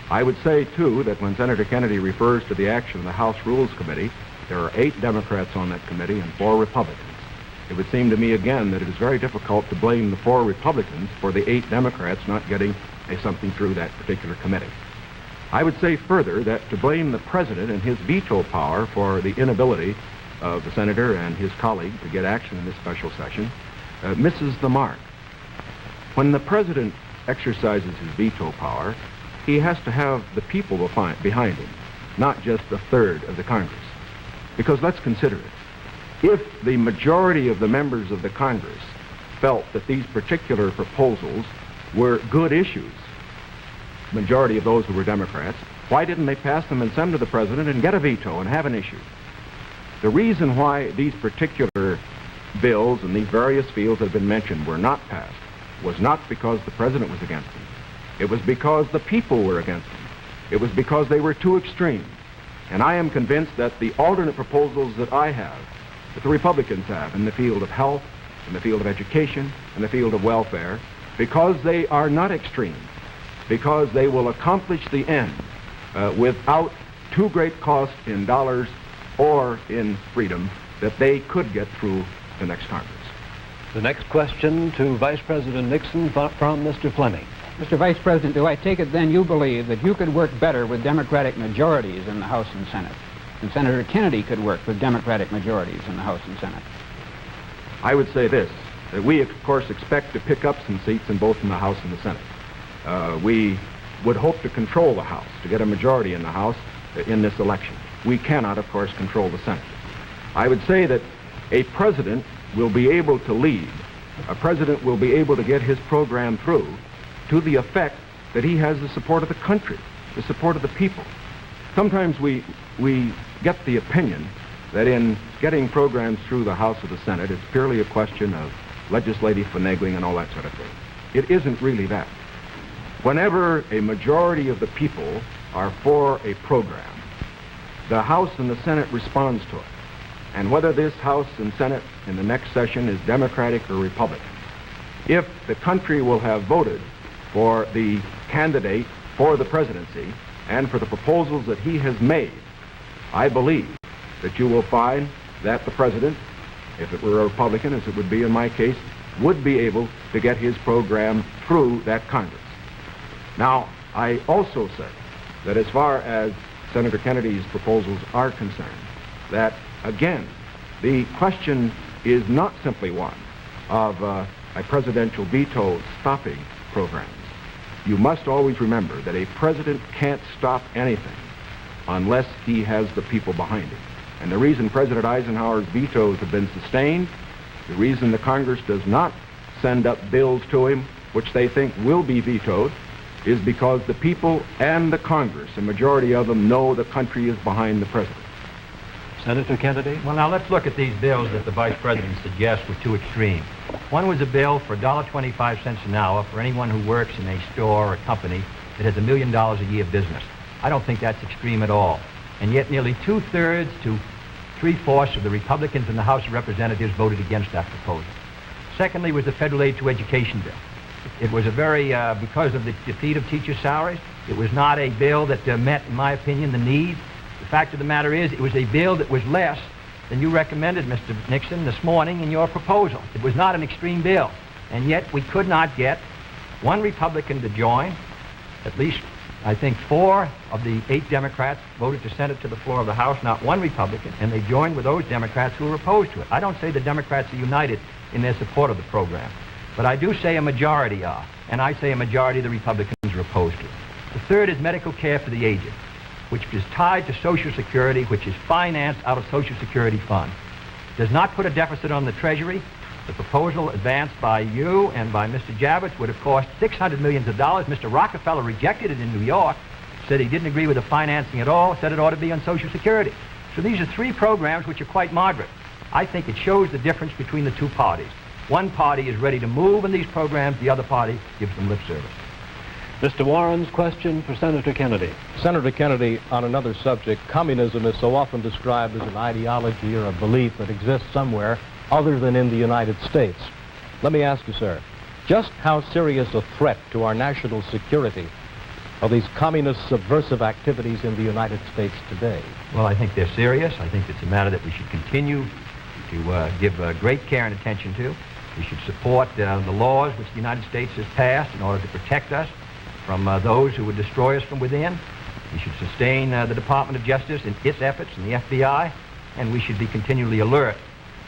I would say, too, that when Senator Kennedy refers to the action of the House Rules Committee, there are 8 Democrats on that committee and 4 Republicans. It would seem to me, again, that it is very difficult to blame the 4 Republicans for the 8 Democrats not getting something through that particular committee. I would say further that to blame the President and his veto power for the inability of the Senator and his colleague to get action in this special session misses the mark. When the President exercises his veto power, he has to have the people behind him, not just a third of the Congress. Because let's consider it. If the majority of the members of the Congress felt that these particular proposals were good issues, majority of those who were Democrats, why didn't they pass them and send to the President and get a veto and have an issue? The reason why these particular bills in these various fields that have been mentioned were not passed was not because the President was against them. It was because the people were against them. It was because they were too extreme. And I am convinced that the alternate proposals that I have, that the Republicans have in the field of health, in the field of education, in the field of welfare, because they are not extreme, because they will accomplish the end without too great cost in dollars or in freedom, that they could get through the next Congress. The next question to Vice President Nixon from Mr. Fleming. Mr. Vice President, do I take it then you believe that you could work better with Democratic majorities in the House and Senate, and Senator Kennedy could work with Democratic majorities in the House and Senate? I would say this, that we, of course, expect to pick up some seats in both in the House and the Senate. We would hope to control the House, to get a majority in the House in this election. We cannot, of course, control the Senate. I would say that a president will be able to lead. A president will be able to get his program through to the effect that he has the support of the country, the support of the people. Sometimes we get the opinion that in getting programs through the House or the Senate, it's purely a question of legislative finagling and all that sort of thing. It isn't really that. Whenever a majority of the people are for a program, the House and the Senate responds to it. And whether this House and Senate in the next session is Democratic or Republican, if the country will have voted for the candidate for the presidency and for the proposals that he has made, I believe that you will find that the president, if it were a Republican, as it would be in my case, would be able to get his program through that Congress. Now, I also say that as far as Senator Kennedy's proposals are concerned, that, again, the question is not simply one of a presidential veto stopping programs. You must always remember that a president can't stop anything unless he has the people behind him. And the reason President Eisenhower's vetoes have been sustained, the reason the Congress does not send up bills to him which they think will be vetoed, is because the people and the Congress, a majority of them, know the country is behind the president. Senator Kennedy? Well, now let's look at these bills that the Vice President suggests were too extreme. One was a bill for $1.25 an hour for anyone who works in a store or a company that has $1 million a year business. I don't think that's extreme at all. And yet nearly 2/3 to 3/4 of the Republicans in the House of Representatives voted against that proposal. Secondly was the federal aid to education bill. It was a very, because of the defeat of teacher salaries, it was not a bill that met, in my opinion, the need. The fact of the matter is, it was a bill that was less than you recommended, Mr. Nixon, this morning in your proposal. It was not an extreme bill. And yet we could not get one Republican to join. At least, I think, 4 of the 8 Democrats voted to send it to the floor of the House, not one Republican, and they joined with those Democrats who were opposed to it. I don't say the Democrats are united in their support of the program, but I do say a majority are, and I say a majority of the Republicans are opposed to it. The third is medical care for the aged, which is tied to Social Security, which is financed out of Social Security funds. Does not put a deficit on the Treasury. The proposal advanced by you and by Mr. Javits would have cost $600 million. Mr. Rockefeller rejected it in New York, said he didn't agree with the financing at all, said it ought to be on Social Security. So these are 3 programs which are quite moderate. I think it shows the difference between the 2 parties. One party is ready to move in these programs, the other party gives them lip service. Mr. Warren's question for Senator Kennedy. Senator Kennedy, on another subject, communism is so often described as an ideology or a belief that exists somewhere other than in the United States. Let me ask you, sir, just how serious a threat to our national security are these communist subversive activities in the United States today? Well, I think they're serious. I think it's a matter that we should continue to give great care and attention to. We should support the laws which the United States has passed in order to protect us from those who would destroy us from within. We should sustain the Department of Justice in its efforts and the FBI, and we should be continually alert.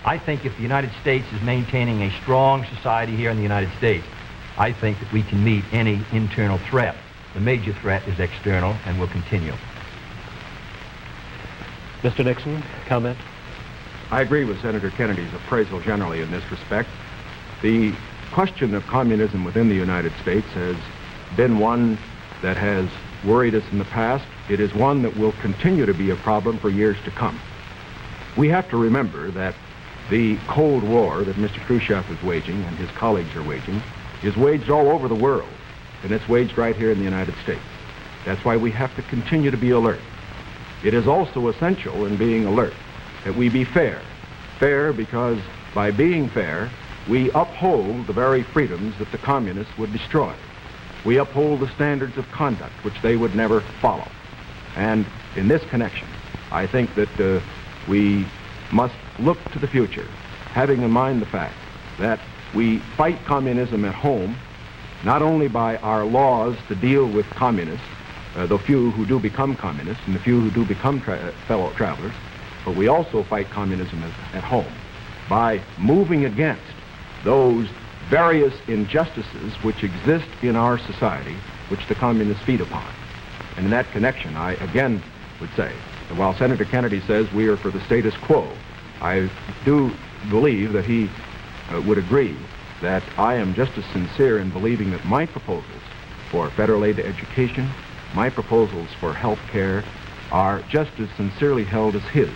I think if the United States is maintaining a strong society here in the United States, I think that we can meet any internal threat. The major threat is external and will continue. Mr. Nixon, comment? I agree with Senator Kennedy's appraisal generally in this respect. The question of communism within the United States has been one that has worried us in the past. It is one that will continue to be a problem for years to come. We have to remember that the Cold War that Mr. Khrushchev is waging and his colleagues are waging is waged all over the world, and it's waged right here in the United States. That's why we have to continue to be alert. It is also essential in being alert that we be fair. Fair because by being fair, we uphold the very freedoms that the communists would destroy. We uphold the standards of conduct which they would never follow. And in this connection, I think that we must look to the future, having in mind the fact that we fight communism at home, not only by our laws to deal with communists, the few who do become communists and the few who do become fellow travelers, but we also fight communism at home by moving against those various injustices which exist in our society, which the communists feed upon. And in that connection, I again would say that while Senator Kennedy says we are for the status quo, I do believe that he would agree that I am just as sincere in believing that my proposals for federal aid to education, my proposals for health care, are just as sincerely held as his.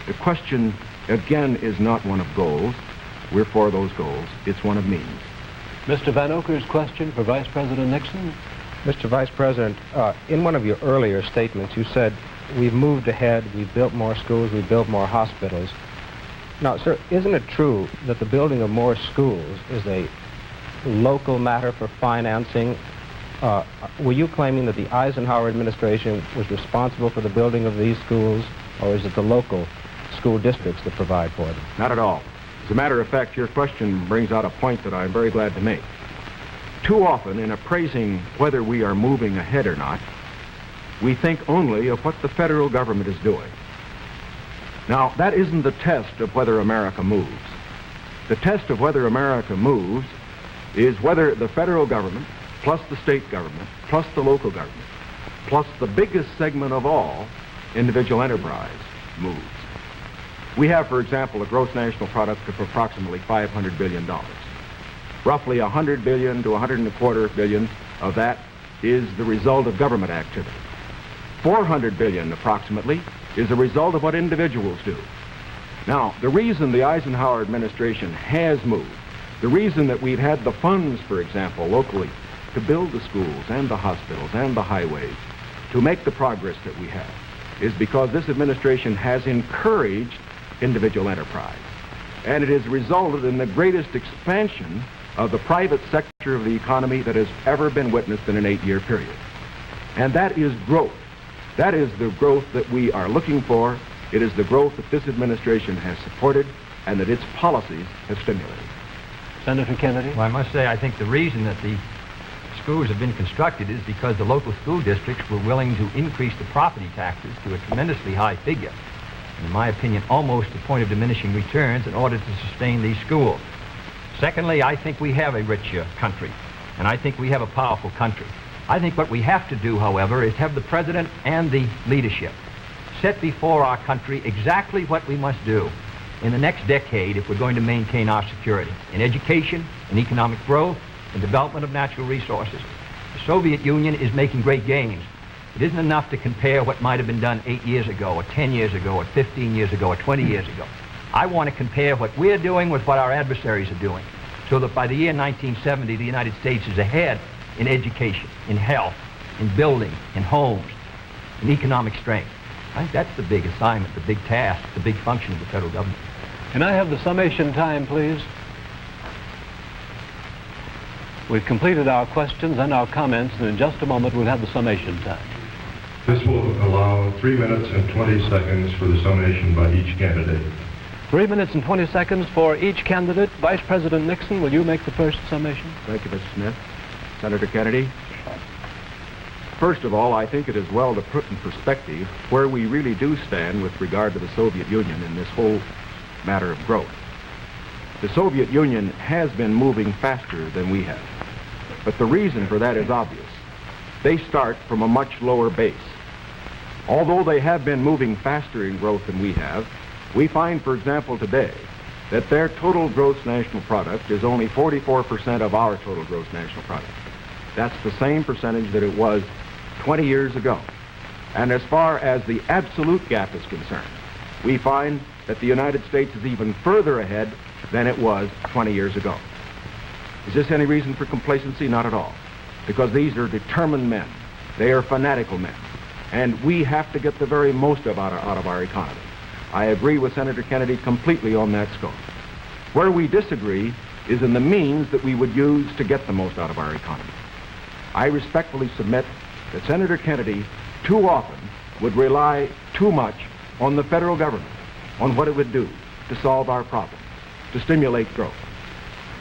The question, again, is not one of goals. We're for those goals. It's one of means. Mr. Van Oker's question for Vice President Nixon. Mr. Vice President, in one of your earlier statements, you said, we've moved ahead, we've built more schools, we've built more hospitals. Now, sir, isn't it true that the building of more schools is a local matter for financing? Were you claiming that the Eisenhower administration was responsible for the building of these schools, or is it the local school districts that provide for them? Not at all. As a matter of fact, your question brings out a point that I'm very glad to make. Too often, in appraising whether we are moving ahead or not, we think only of what the federal government is doing. Now, that isn't the test of whether America moves. The test of whether America moves is whether the federal government, plus the state government, plus the local government, plus the biggest segment of all, individual enterprise, moves. We have, for example, a gross national product of approximately $500 billion. Roughly $100 billion to $125 billion of that is the result of government activity. $400 billion, approximately, is the result of what individuals do. Now, the reason the Eisenhower administration has moved, the reason that we've had the funds, for example, locally, to build the schools and the hospitals and the highways, to make the progress that we have is because this administration has encouraged individual enterprise. And it has resulted in the greatest expansion of the private sector of the economy that has ever been witnessed in an 8-year period. And that is growth. That is the growth that we are looking for. It is the growth that this administration has supported and that its policies have stimulated. Senator Kennedy? Well, I must say, I think the reason that the schools have been constructed is because the local school districts were willing to increase the property taxes to a tremendously high figure, in my opinion, almost to the point of diminishing returns in order to sustain these schools. Secondly, I think we have a rich country, and I think we have a powerful country. I think what we have to do, however, is have the president and the leadership set before our country exactly what we must do in the next decade if we're going to maintain our security in education, in economic growth, in development of natural resources. The Soviet Union is making great gains. It isn't enough to compare what might have been done 8 years ago, or 10 years ago, or 15 years ago, or 20 years ago. I want to compare what we're doing with what our adversaries are doing, so that by the year 1970, the United States is ahead in education, in health, in building, in homes, in economic strength. I think that's the big assignment, the big task, the big function of the federal government. Can I have the summation time, please? We've completed our questions and our comments, and in just a moment we'll have the summation time. This will allow 3 minutes and 20 seconds for the summation by each candidate. 3 minutes and 20 seconds for each candidate. Vice President Nixon, will you make the first summation? Thank you, Mr. Smith. Senator Kennedy, first of all, I think it is well to put in perspective where we really do stand with regard to the Soviet Union in this whole matter of growth. The Soviet Union has been moving faster than we have, but the reason for that is obvious. They start from a much lower base. Although they have been moving faster in growth than we have, we find, for example, today, that their total gross national product is only 44% of our total gross national product. That's the same percentage that it was 20 years ago. And as far as the absolute gap is concerned, we find that the United States is even further ahead than it was 20 years ago. Is this any reason for complacency? Not at all. Because these are determined men. They are fanatical men. And we have to get the very most out of our economy. I agree with Senator Kennedy completely on that score. Where we disagree is in the means that we would use to get the most out of our economy. I respectfully submit that Senator Kennedy too often would rely too much on the federal government, on what it would do to solve our problems, to stimulate growth.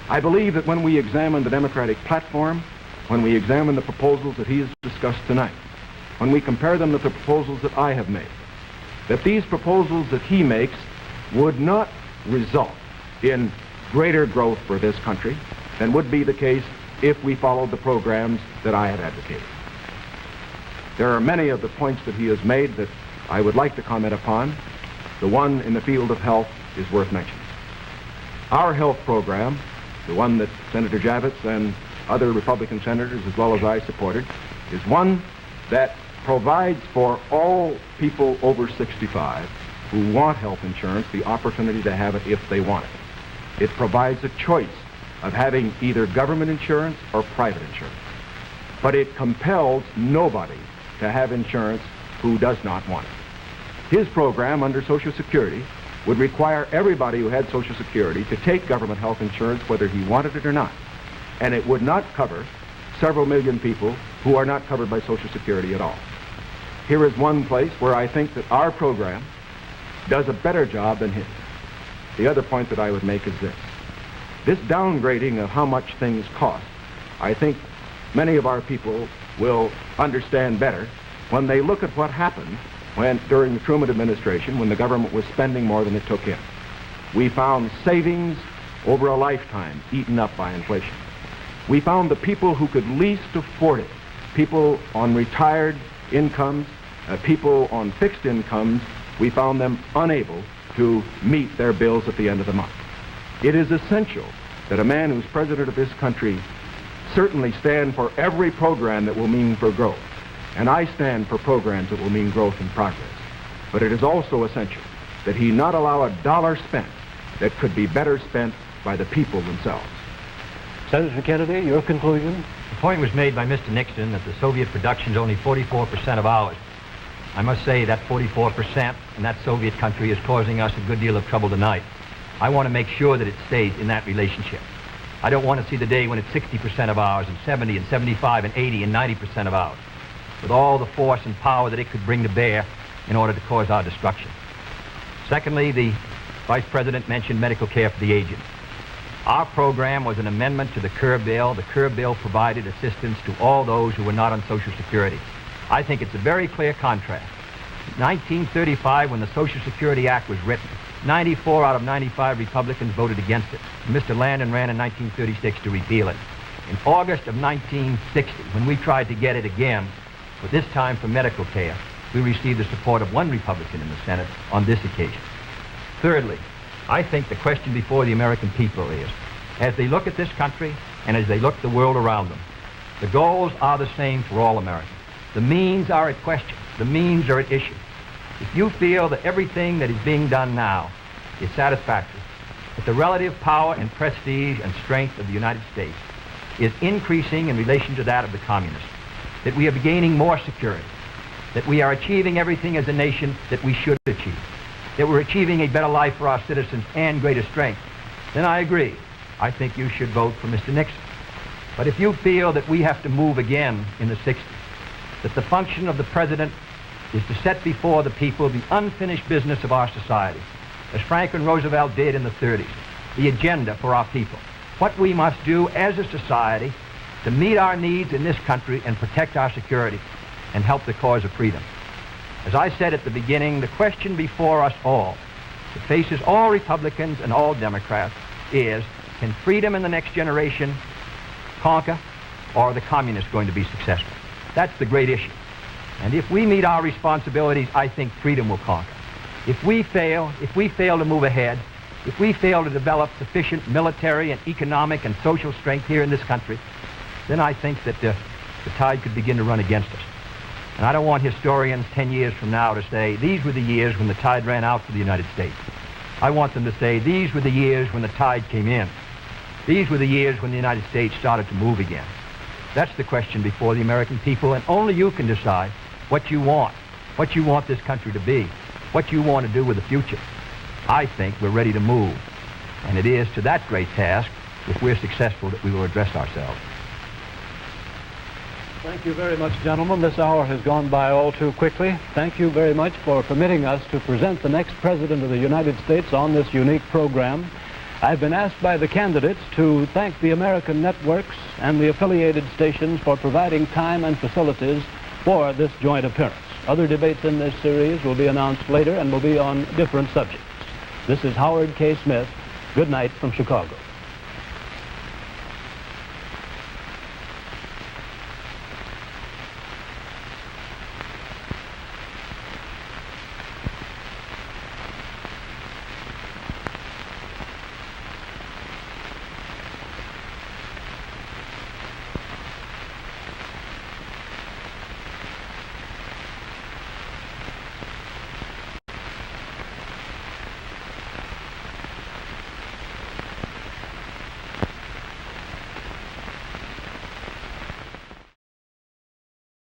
I believe that when we examine the Democratic platform, when we examine the proposals that he has discussed tonight, when we compare them with the proposals that I have made, that these proposals that he makes would not result in greater growth for this country than would be the case if we followed the programs that I have advocated. There are many of the points that he has made that I would like to comment upon. The one in the field of health is worth mentioning. Our health program, the one that Senator Javits and other Republican senators as well as I supported, is one that provides for all people over 65 who want health insurance the opportunity to have it if they want it. It provides a choice of having either government insurance or private insurance. But it compels nobody to have insurance who does not want it. His program under Social Security would require everybody who had Social Security to take government health insurance whether he wanted it or not. And it would not cover several million people who are not covered by Social Security at all. Here is one place where I think that our program does a better job than his. The other point that I would make is this. This downgrading of how much things cost, I think many of our people will understand better when they look at what happened during the Truman administration when the government was spending more than it took in. We found savings over a lifetime eaten up by inflation. We found the people who could least afford it, people on retired incomes, people on fixed incomes, we found them unable to meet their bills at the end of the month. It is essential that a man who's president of this country certainly stand for every program that will mean for growth. And I stand for programs that will mean growth and progress. But it is also essential that he not allow a dollar spent that could be better spent by the people themselves. Senator Kennedy, your conclusion? The point was made by Mr. Nixon that the Soviet production is only 44% of ours. I must say that 44% in that Soviet country is causing us a good deal of trouble tonight. I want to make sure that it stays in that relationship. I don't want to see the day when it's 60% of ours and 70 and 75 and 80 and 90% of ours, with all the force and power that it could bring to bear in order to cause our destruction. Secondly, the Vice President mentioned medical care for the aged. Our program was an amendment to the Kerr Bill. The Kerr Bill provided assistance to all those who were not on Social Security. I think it's a very clear contrast. In 1935, when the Social Security Act was written, 94 out of 95 Republicans voted against it. Mr. Landon ran in 1936 to repeal it. In August of 1960, when we tried to get it again, but this time for medical care, we received the support of one Republican in the Senate on this occasion. Thirdly, I think the question before the American people is, as they look at this country and as they look at the world around them, the goals are the same for all Americans. The means are at question. The means are at issue. If you feel that everything that is being done now is satisfactory, that the relative power and prestige and strength of the United States is increasing in relation to that of the communists, that we are gaining more security, that we are achieving everything as a nation that we should achieve, that we're achieving a better life for our citizens and greater strength, then I agree. I think you should vote for Mr. Nixon. But if you feel that we have to move again in the 60s, that the function of the president is to set before the people the unfinished business of our society, as Franklin Roosevelt did in the 30s, the agenda for our people, what we must do as a society to meet our needs in this country and protect our security and help the cause of freedom. As I said at the beginning, the question before us all, that faces all Republicans and all Democrats, is, can freedom in the next generation conquer, or are the communists going to be successful? That's the great issue. And if we meet our responsibilities, I think freedom will conquer. If we fail to move ahead, if we fail to develop sufficient military and economic and social strength here in this country, then I think that the tide could begin to run against us. And I don't want historians 10 years from now to say, these were the years when the tide ran out for the United States. I want them to say, these were the years when the tide came in. These were the years when the United States started to move again. That's the question before the American people, and only you can decide what you want this country to be, what you want to do with the future. I think we're ready to move, and it is to that great task, if we're successful, that we will address ourselves. Thank you very much, gentlemen. This hour has gone by all too quickly. Thank you very much for permitting us to present the next President of the United States on this unique program. I've been asked by the candidates to thank the American networks and the affiliated stations for providing time and facilities for this joint appearance. Other debates in this series will be announced later and will be on different subjects. This is Howard K. Smith. Good night from Chicago.